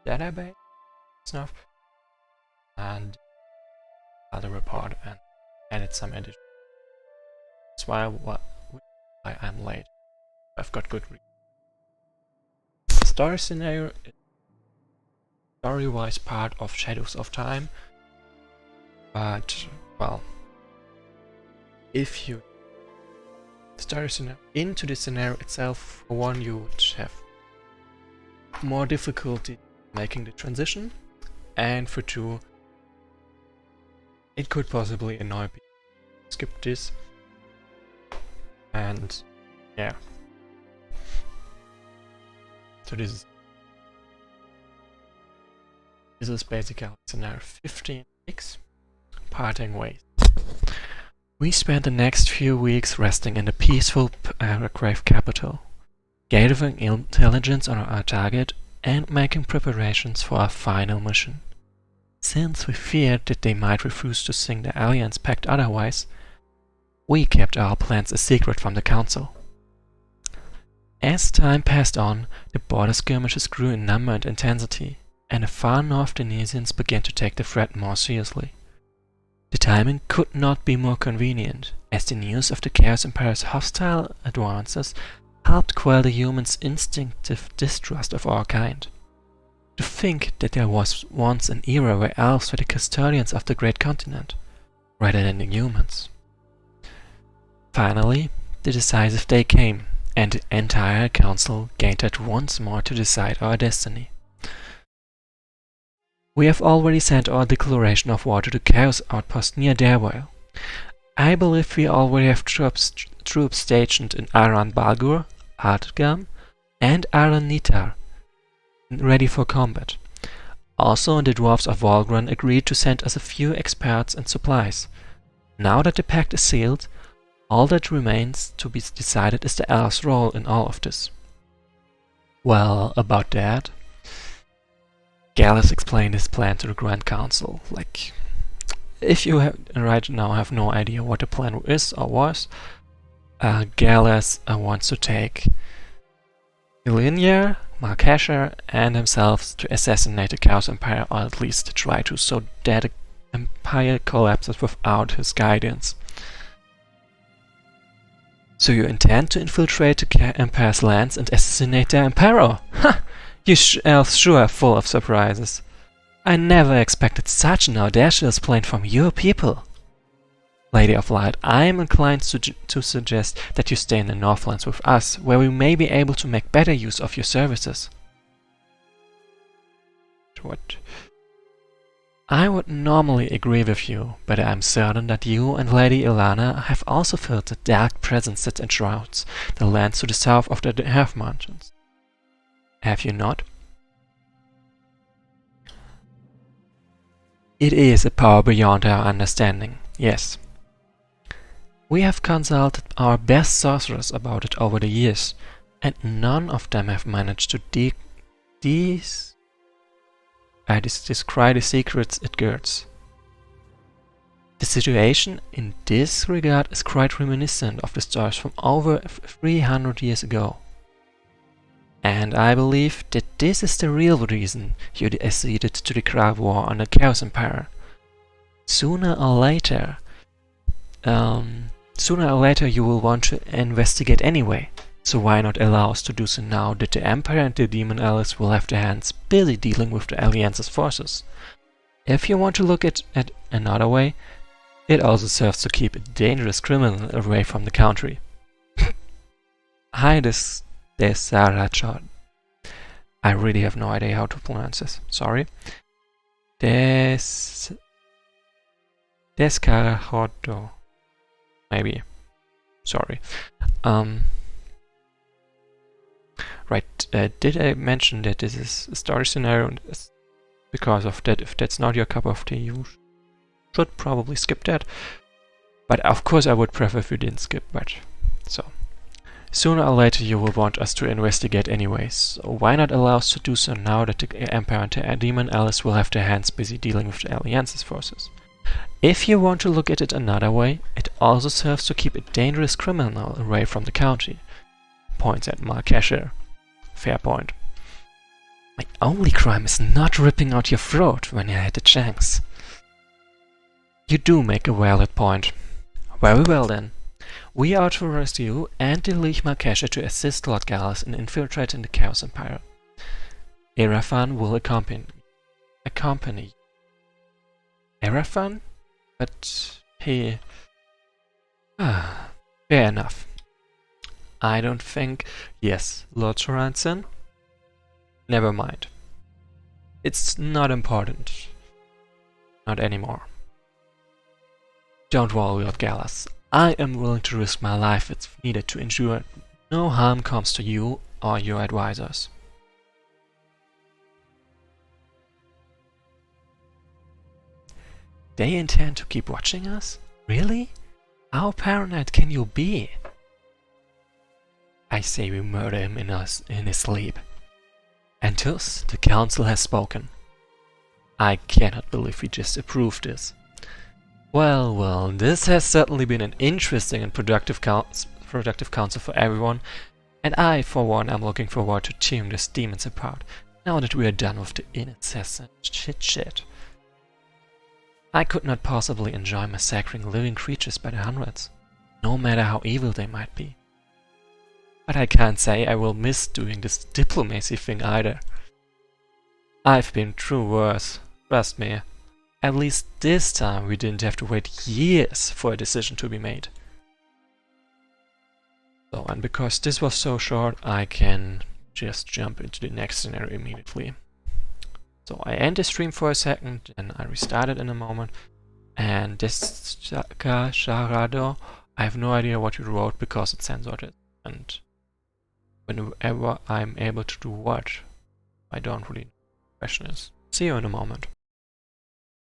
database stuff and other report and added some addition. That's why I'm late. I've got good reason. The story scenario is story-wise part of Shadows of Time, but well, if you story scenario into the scenario itself, for one, you would have more difficulty making the transition, and for two, it could possibly annoy people. Skip this, and yeah. So this is basically scenario 15x, parting ways. We spent the next few weeks resting in the peaceful Paragraph capital, gathering intelligence on our target and making preparations for our final mission. Since we feared that they might refuse to sing the Alliance Pact otherwise, we kept our plans a secret from the Council. As time passed on, the border skirmishes grew in number and intensity, and the far north Denesians began to take the threat more seriously. The timing could not be more convenient, as the news of the Chaos Empire's hostile advances helped quell the humans' instinctive distrust of our kind. To think that there was once an era where elves were the custodians of the great continent, rather than the humans. Finally, the decisive day came, and the entire council gathered once more to decide our destiny. We have already sent our declaration of war to the Chaos Outpost near Derwell. I believe we already have troops stationed in Aran Balgur, Artgam, and Aran Nitar, ready for combat. Also, the dwarves of Volgren agreed to send us a few experts and supplies. Now that the pact is sealed, all that remains to be decided is the elves' role in all of this. Well, about that, Gallus explained his plan to the Grand Council. Like, if you right now have no idea what the plan is or was, Gallus wants to take Illyria, Malkasher, and himself to assassinate the Chaos Empire, or at least to try to, so that the Empire collapses without his guidance. So you intend to infiltrate the Empire's lands and assassinate their Emperor? Ha! You elves sure are full of surprises. I never expected such an audacious plan from your people. Lady of Light, I am inclined to suggest that you stay in the Northlands with us, where we may be able to make better use of your services. What? I would normally agree with you, but I am certain that you and Lady Ilana have also felt the dark presence that enshrouds the lands to the south of the Half Mountains. Have you not? It is a power beyond our understanding, yes. We have consulted our best sorcerers about it over the years, and none of them have managed to descry the secrets it guards. The situation in this regard is quite reminiscent of the stories from over 300 years ago. And I believe that this is the real reason you acceded to declare war on the Chaos Empire. Sooner or later you will want to investigate anyway, so why not allow us to do so now that the Empire and the Demon Allies will have their hands busy dealing with the Alliance's forces? If you want to look at it another way, it also serves to keep a dangerous criminal away from the country. Hi, this Desarachod. I really have no idea how to pronounce this. Sorry. Descarajodo. Maybe. Sorry. Right. Did I mention that this is a story scenario? And because of that, if that's not your cup of tea, you should probably skip that. But of course, I would prefer if you didn't skip. But so. Sooner or later you will want us to investigate anyways, so why not allow us to do so now that the Empire and the Demon Allies will have their hands busy dealing with the Alliance's forces? If you want to look at it another way, it also serves to keep a dangerous criminal away from the county. Points at Malkasher. Fair point. My only crime is not ripping out your throat when I had the chance. You do make a valid point. Very well then. We authorize you and the Lois McMaster to assist Lord Gallus in infiltrating the Chaos Empire. Erafan will accompany you. Erafan? But he... fair enough. I don't think... Yes, Lord Sorensen? Never mind. It's not important. Not anymore. Don't worry, Lord Gallus. I am willing to risk my life if needed to ensure no harm comes to you or your advisors. They intend to keep watching us? Really? How paranoid can you be? I say we murder him in his sleep. And thus, the council has spoken. I cannot believe we just approved this. Well, this has certainly been an interesting and productive council for everyone, and I, for one, am looking forward to tearing these demons apart, now that we are done with the incessant chit-chat. I could not possibly enjoy massacring living creatures by the hundreds, no matter how evil they might be. But I can't say I will miss doing this diplomacy thing either. I've been through worse, trust me. At least this time we didn't have to wait years for a decision to be made. So, and because this was so short, I can just jump into the next scenario immediately. So I end the stream for a second, and I restart it in a moment. And this Charado, I have no idea what you wrote because it censored it. And whenever I'm able to do what, I don't really know what the question is. See you in a moment.